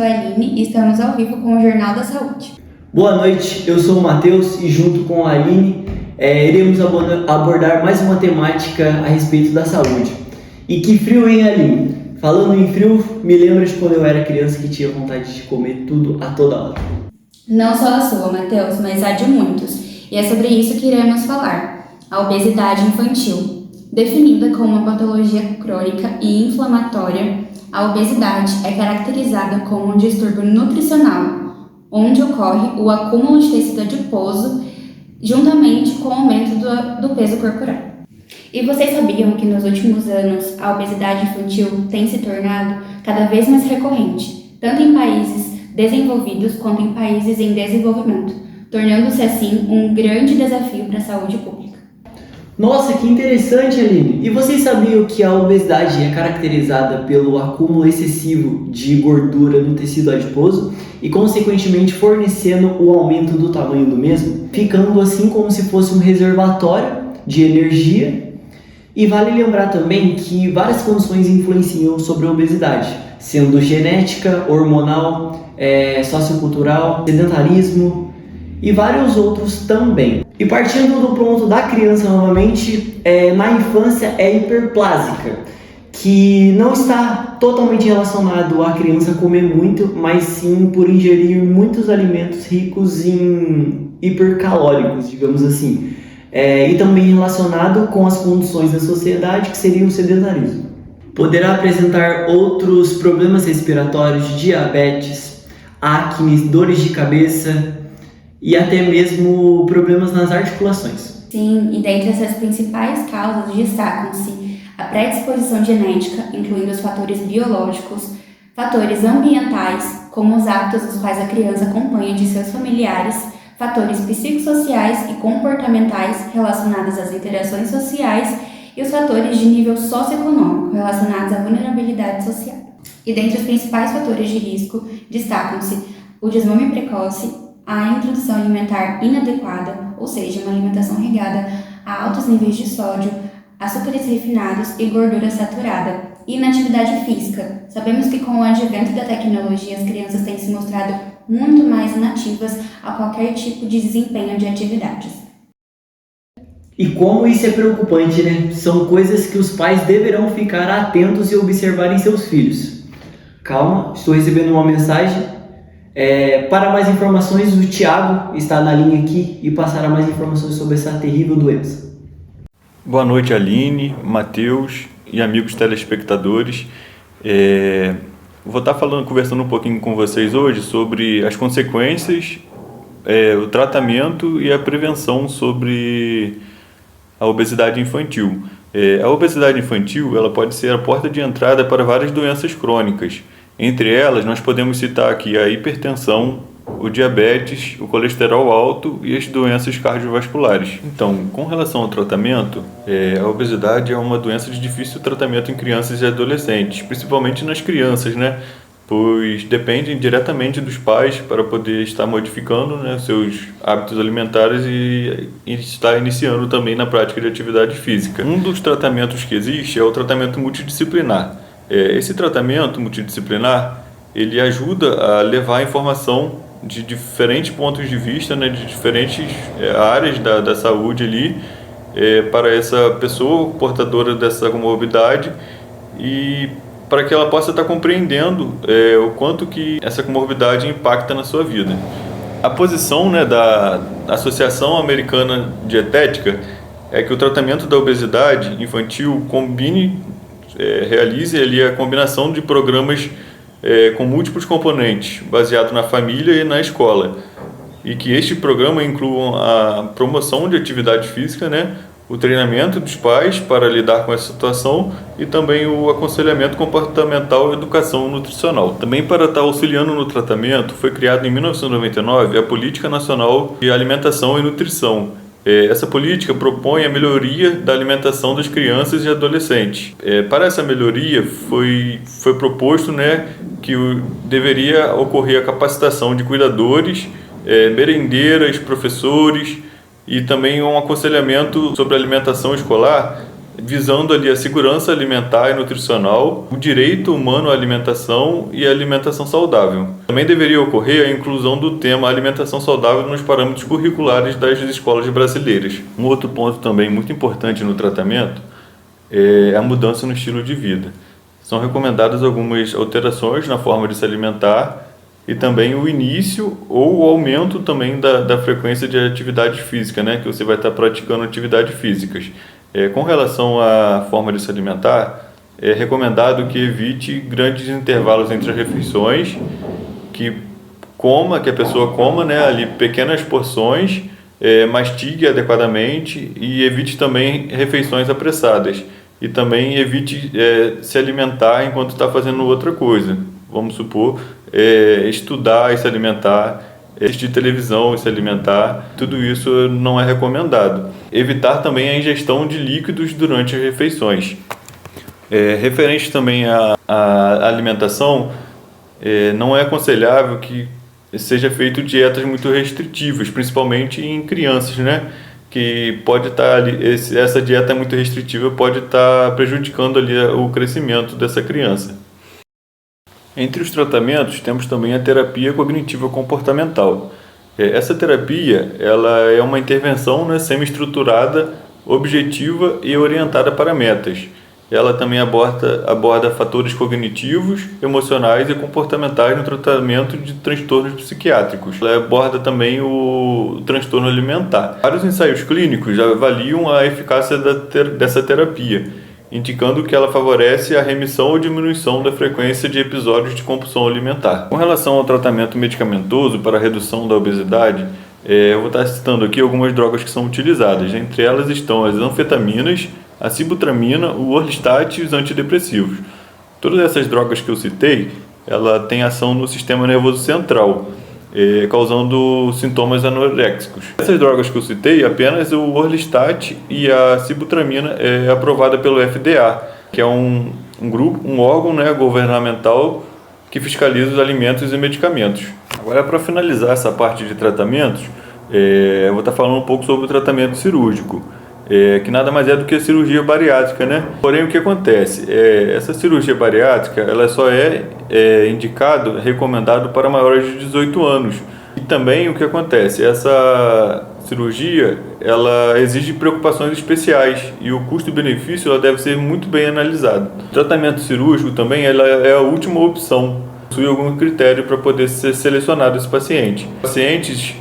sou a Aline e estamos ao vivo com o Jornal da Saúde. Boa noite, eu sou o Matheus e junto com a Aline iremos abordar mais uma temática a respeito da saúde. E que frio, hein, Aline? Falando em frio, me lembra de quando eu era criança que tinha vontade de comer tudo a toda hora. Não só a sua, Matheus, mas a de muitos. E é sobre isso que iremos falar. A obesidade infantil. Definida como uma patologia crônica e inflamatória, a obesidade é caracterizada como um distúrbio nutricional, onde ocorre o acúmulo de tecido adiposo juntamente com o aumento do peso corporal. E vocês sabiam que nos últimos anos a obesidade infantil tem se tornado cada vez mais recorrente, tanto em países desenvolvidos quanto em países em desenvolvimento, tornando-se assim um grande desafio para a saúde pública. Nossa, que interessante, Aline! E vocês sabiam que a obesidade é caracterizada pelo acúmulo excessivo de gordura no tecido adiposo e, consequentemente, fornecendo o aumento do tamanho do mesmo, ficando assim como se fosse um reservatório de energia? E vale lembrar também que várias condições influenciam sobre a obesidade, sendo genética, hormonal, sociocultural, sedentarismo e vários outros também. E partindo do ponto da criança novamente, na infância é hiperplásica, que não está totalmente relacionado à criança comer muito, mas sim por ingerir muitos alimentos ricos em hipercalóricos, digamos assim. E também relacionado com as condições da sociedade, que seria o sedentarismo. Poderá apresentar outros problemas respiratórios, diabetes, acne, dores de cabeça e até mesmo problemas nas articulações. Sim, e dentre essas principais causas destacam-se a predisposição genética, incluindo os fatores biológicos, fatores ambientais, como os hábitos dos quais a criança acompanha de seus familiares, fatores psicossociais e comportamentais relacionados às interações sociais e os fatores de nível socioeconômico relacionados à vulnerabilidade social. E dentre os principais fatores de risco destacam-se o desmame precoce, a introdução alimentar inadequada, ou seja, uma alimentação regada a altos níveis de sódio, açúcares refinados e gordura saturada, e inatividade física. Sabemos que com o advento da tecnologia as crianças têm se mostrado muito mais inativas a qualquer tipo de desempenho de atividades. E como isso é preocupante, né? São coisas que os pais deverão ficar atentos e observar em seus filhos. Calma, estou recebendo uma mensagem. Para mais informações, o Thiago está na linha aqui e passará mais informações sobre essa terrível doença. Boa noite, Aline, Matheus e amigos telespectadores. Vou estar conversando um pouquinho com vocês hoje sobre as consequências, o tratamento e a prevenção sobre a obesidade infantil. A obesidade infantil ela pode ser a porta de entrada para várias doenças crônicas. Entre elas, nós podemos citar aqui a hipertensão, o diabetes, o colesterol alto e as doenças cardiovasculares. Então, com relação ao tratamento, a obesidade é uma doença de difícil tratamento em crianças e adolescentes, principalmente nas crianças, né? Pois dependem diretamente dos pais para poder estar modificando, né, seus hábitos alimentares e estar iniciando também na prática de atividade física. Um dos tratamentos que existe é o tratamento multidisciplinar. Esse tratamento multidisciplinar, ele ajuda a levar a informação de diferentes pontos de vista, né, de diferentes áreas da saúde ali, para essa pessoa portadora dessa comorbidade e para que ela possa estar compreendendo o quanto que essa comorbidade impacta na sua vida. A posição, né, da Associação Americana de Dietética é que o tratamento da obesidade infantil realize ali a combinação de programas com múltiplos componentes, baseado na família e na escola, e que este programa inclua a promoção de atividade física, né, o treinamento dos pais para lidar com essa situação e também o aconselhamento comportamental e educação nutricional. Também para estar auxiliando no tratamento, foi criado em 1999 a Política Nacional de Alimentação e Nutrição. Essa política propõe a melhoria da alimentação das crianças e adolescentes. Para essa melhoria, foi proposto, né, que deveria ocorrer a capacitação de cuidadores, merendeiras, professores e também um aconselhamento sobre alimentação escolar visando ali a segurança alimentar e nutricional, o direito humano à alimentação e a alimentação saudável. Também deveria ocorrer a inclusão do tema alimentação saudável nos parâmetros curriculares das escolas brasileiras. Um outro ponto também muito importante no tratamento é a mudança no estilo de vida. São recomendadas algumas alterações na forma de se alimentar e também o início ou o aumento também da frequência de atividade física, né? Que você vai estar praticando atividades físicas. Com relação à forma de se alimentar, é recomendado que evite grandes intervalos entre as refeições, que a pessoa coma, né, ali pequenas porções, mastigue adequadamente e evite também refeições apressadas. E também evite se alimentar enquanto está fazendo outra coisa. Vamos supor, estudar e se alimentar, assistir televisão e se alimentar, tudo isso não é recomendado. Evitar também a ingestão de líquidos durante as refeições. Referente também à alimentação, não é aconselhável que seja feito dietas muito restritivas, principalmente em crianças, né? Que pode estar ali, essa dieta muito restritiva pode estar prejudicando ali o crescimento dessa criança. Entre os tratamentos, temos também a terapia cognitiva comportamental. Essa terapia ela é uma intervenção, né, semi-estruturada, objetiva e orientada para metas. Ela também aborda fatores cognitivos, emocionais e comportamentais no tratamento de transtornos psiquiátricos. Ela aborda também o transtorno alimentar. Vários ensaios clínicos já avaliam a eficácia dessa terapia, indicando que ela favorece a remissão ou diminuição da frequência de episódios de compulsão alimentar. Com relação ao tratamento medicamentoso para a redução da obesidade, eu vou estar citando aqui algumas drogas que são utilizadas. Entre elas estão as anfetaminas, a sibutramina, o orlistat e os antidepressivos. Todas essas drogas que eu citei, ela tem ação no sistema nervoso central, causando sintomas anoréxicos. Essas drogas que eu citei, apenas o orlistat e a sibutramina é aprovada pelo FDA, que é um órgão, né, governamental que fiscaliza os alimentos e medicamentos. Agora, para finalizar essa parte de tratamentos, eu vou estar falando um pouco sobre o tratamento cirúrgico, que nada mais é do que a cirurgia bariátrica, né? Porém, o que acontece? Essa cirurgia bariátrica ela só é recomendado para maiores de 18 anos. E também o que acontece? Essa cirurgia ela exige preocupações especiais e o custo-benefício ela deve ser muito bem analisado. O tratamento cirúrgico também ela é a última opção. Possui algum critério para poder ser selecionado esse paciente. Os pacientes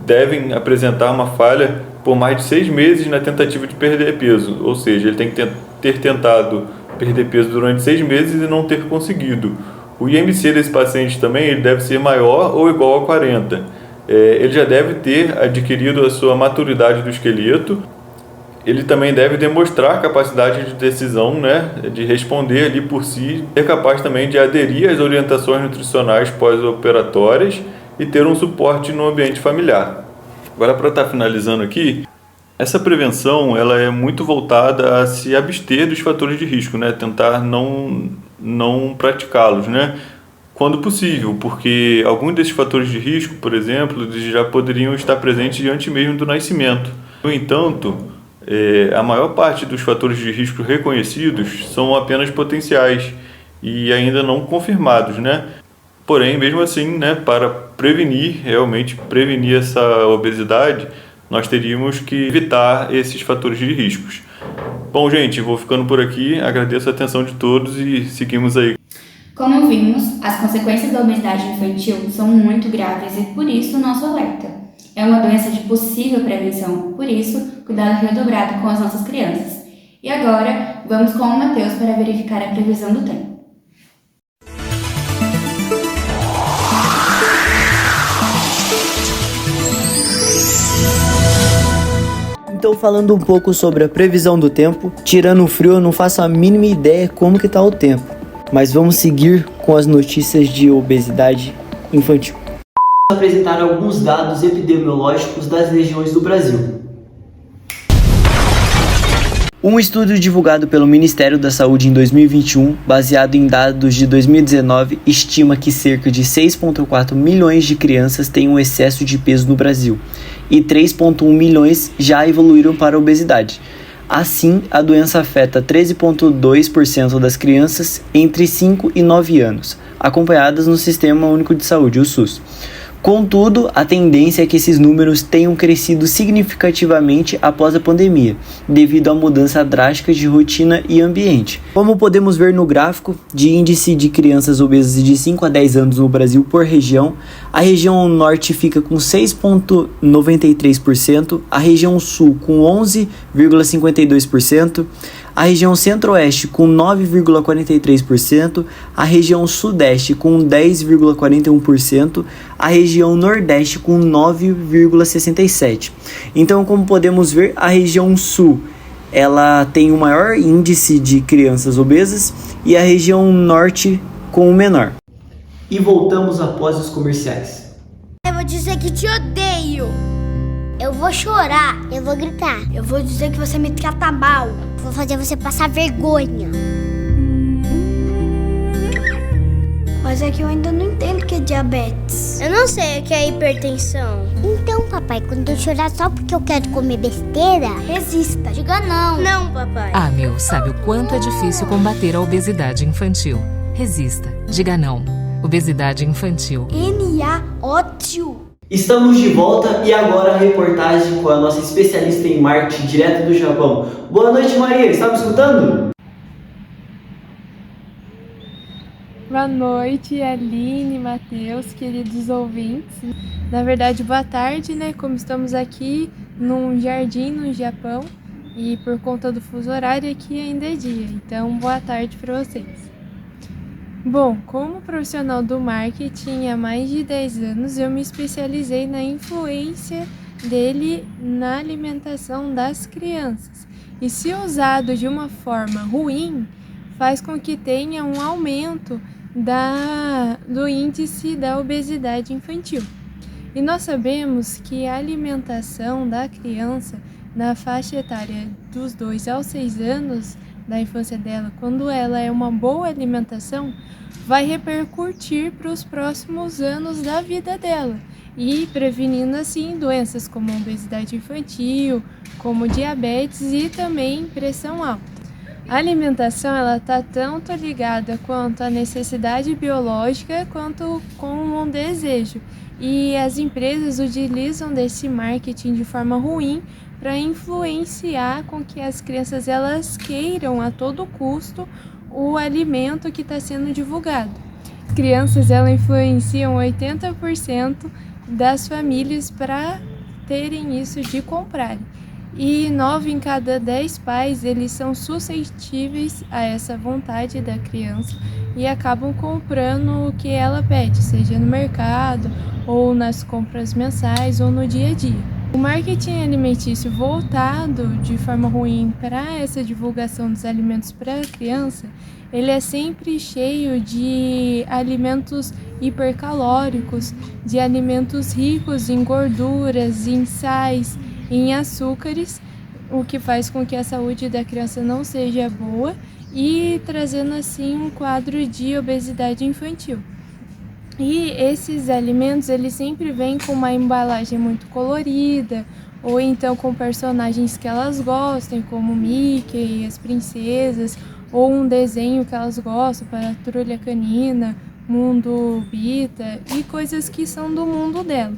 devem apresentar uma falha por mais de 6 meses na tentativa de perder peso, ou seja, ele tem que ter tentado perder peso durante 6 meses e não ter conseguido. O IMC desse paciente também ele deve ser maior ou igual a 40. Ele já deve ter adquirido a sua maturidade do esqueleto. Ele também deve demonstrar capacidade de decisão, né, de responder ali por si, ser capaz também de aderir às orientações nutricionais pós-operatórias e ter um suporte no ambiente familiar. Agora, para estar finalizando aqui, essa prevenção ela é muito voltada a se abster dos fatores de risco, né? Tentar não praticá-los, né? Quando possível, porque alguns desses fatores de risco, por exemplo, já poderiam estar presentes antes mesmo do nascimento. No entanto, a maior parte dos fatores de risco reconhecidos são apenas potenciais e ainda não confirmados, né? Porém, mesmo assim, né, para realmente prevenir essa obesidade, nós teríamos que evitar esses fatores de riscos. Bom, gente, vou ficando por aqui, agradeço a atenção de todos e seguimos aí. Como vimos, as consequências da obesidade infantil são muito graves e por isso o nosso alerta. É uma doença de possível prevenção, por isso, cuidado redobrado com as nossas crianças. E agora, vamos com o Matheus para verificar a previsão do tempo. Então, falando um pouco sobre a previsão do tempo, tirando o frio, eu não faço a mínima ideia como que tá o tempo. Mas vamos seguir com as notícias de obesidade infantil. Vou apresentar alguns dados epidemiológicos das regiões do Brasil. Um estudo divulgado pelo Ministério da Saúde em 2021, baseado em dados de 2019, estima que cerca de 6,4 milhões de crianças têm um excesso de peso no Brasil e 3,1 milhões já evoluíram para a obesidade. Assim, a doença afeta 13,2% das crianças entre 5 e 9 anos, acompanhadas no Sistema Único de Saúde, o SUS. Contudo, a tendência é que esses números tenham crescido significativamente após a pandemia, devido à mudança drástica de rotina e ambiente. Como podemos ver no gráfico de índice de crianças obesas de 5 a 10 anos no Brasil por região, a região norte fica com 6,93%, a região sul com 11,52%, a região centro-oeste com 9,43%, a região sudeste com 10,41%, a região nordeste com 9,67%. Então, como podemos ver, a região sul ela tem o maior índice de crianças obesas e a região norte com o menor. E voltamos após os comerciais. Eu vou dizer que te odeio. Eu vou chorar. Eu vou gritar. Eu vou dizer que você me trata mal. Vou fazer você passar vergonha. Mas é que eu ainda não entendo o que é diabetes. Eu não sei o que é hipertensão. Então, papai, quando eu chorar só porque eu quero comer besteira, resista. Diga não. Não, papai. A AMIL sabe o quanto é difícil combater a obesidade infantil. Resista. Diga não. Obesidade infantil. Ótimo. Estamos de volta e agora a reportagem com a nossa especialista em marketing direto do Japão. Boa noite, Maria. Está me escutando? Boa noite, Aline, Matheus, queridos ouvintes. Na verdade, boa tarde, né? Como estamos aqui num jardim no Japão e por conta do fuso horário aqui ainda é dia. Então, boa tarde para vocês. Bom, como profissional do marketing há mais de 10 anos, eu me especializei na influência dele na alimentação das crianças. E se usado de uma forma ruim, faz com que tenha um aumento do índice da obesidade infantil. E nós sabemos que a alimentação da criança na faixa etária dos 2 aos 6 anos da infância dela, quando ela é uma boa alimentação, vai repercutir para os próximos anos da vida dela e prevenindo assim doenças como obesidade infantil, como diabetes e também pressão alta. A alimentação ela está tanto ligada quanto à necessidade biológica quanto com um desejo, e as empresas utilizam desse marketing de forma ruim para influenciar com que as crianças elas queiram a todo custo o alimento que está sendo divulgado. Crianças elas influenciam 80% das famílias para terem isso de comprarem. E 9 em cada 10 pais eles são suscetíveis a essa vontade da criança e acabam comprando o que ela pede, seja no mercado ou nas compras mensais ou no dia a dia. O marketing alimentício voltado de forma ruim para essa divulgação dos alimentos para a criança, ele é sempre cheio de alimentos hipercalóricos, de alimentos ricos em gorduras, em sais, em açúcares, o que faz com que a saúde da criança não seja boa e trazendo assim um quadro de obesidade infantil. E esses alimentos, eles sempre vêm com uma embalagem muito colorida, ou então com personagens que elas gostem, como Mickey, as princesas, ou um desenho que elas gostam, para Trulha Canina, Mundo Bita, e coisas que são do mundo dela.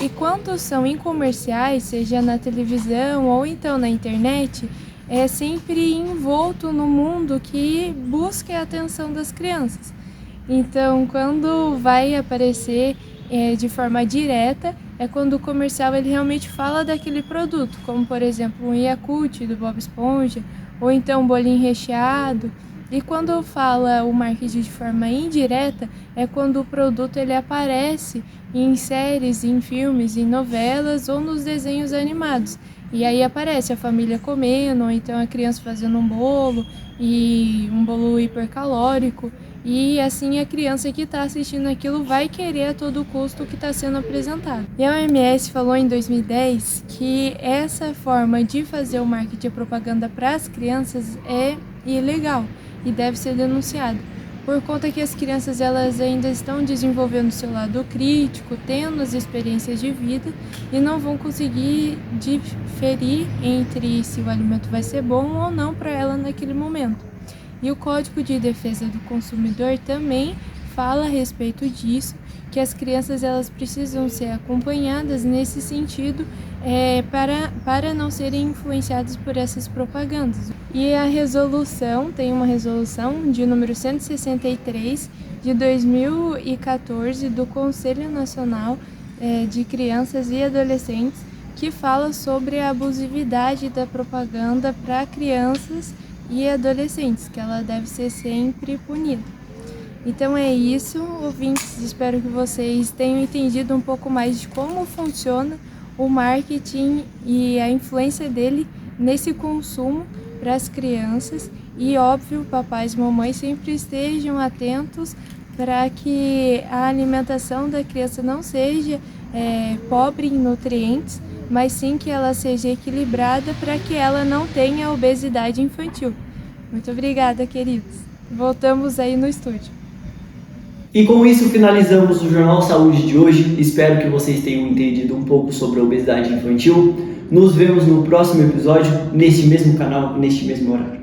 E quando são em comerciais, seja na televisão ou então na internet, é sempre envolto no mundo que busca a atenção das crianças. Então, quando vai aparecer de forma direta, é quando o comercial ele realmente fala daquele produto, como por exemplo um Yakult do Bob Esponja, ou então um bolinho recheado. E quando fala o marketing de forma indireta, é quando o produto ele aparece em séries, em filmes, em novelas ou nos desenhos animados. E aí aparece a família comendo, ou então a criança fazendo um bolo, e um bolo hipercalórico. E assim a criança que está assistindo aquilo vai querer a todo custo o que está sendo apresentado. E a OMS falou em 2010 que essa forma de fazer o marketing e propaganda para as crianças é ilegal e deve ser denunciado, por conta que as crianças elas ainda estão desenvolvendo seu lado crítico, tendo as experiências de vida e não vão conseguir diferir entre se o alimento vai ser bom ou não para ela naquele momento. E o Código de Defesa do Consumidor também fala a respeito disso, que as crianças elas precisam ser acompanhadas nesse sentido para não serem influenciadas por essas propagandas. E a resolução, tem uma resolução de número 163 de 2014 do Conselho Nacional de Crianças e Adolescentes, que fala sobre a abusividade da propaganda para crianças e adolescentes, que ela deve ser sempre punida. Então é isso, ouvintes, espero que vocês tenham entendido um pouco mais de como funciona o marketing e a influência dele nesse consumo para as crianças. E óbvio, papais e mamães sempre estejam atentos para que a alimentação da criança não seja pobre em nutrientes, mas sim que ela seja equilibrada para que ela não tenha obesidade infantil. Muito obrigada, queridos. Voltamos aí no estúdio. E com isso finalizamos o Jornal Saúde de hoje. Espero que vocês tenham entendido um pouco sobre a obesidade infantil. Nos vemos no próximo episódio, neste mesmo canal, neste mesmo horário.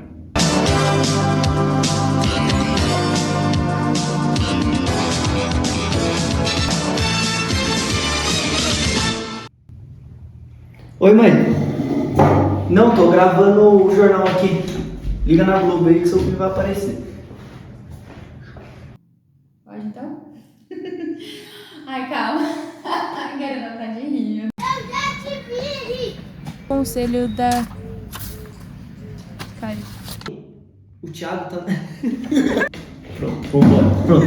Oi, mãe. Não, tô gravando o jornal aqui. Liga na Globo aí que seu filho vai aparecer. Pode então? Ai, calma. A garota tá de rir. Conselho da... O Thiago tá... Pronto, vambora. Pronto.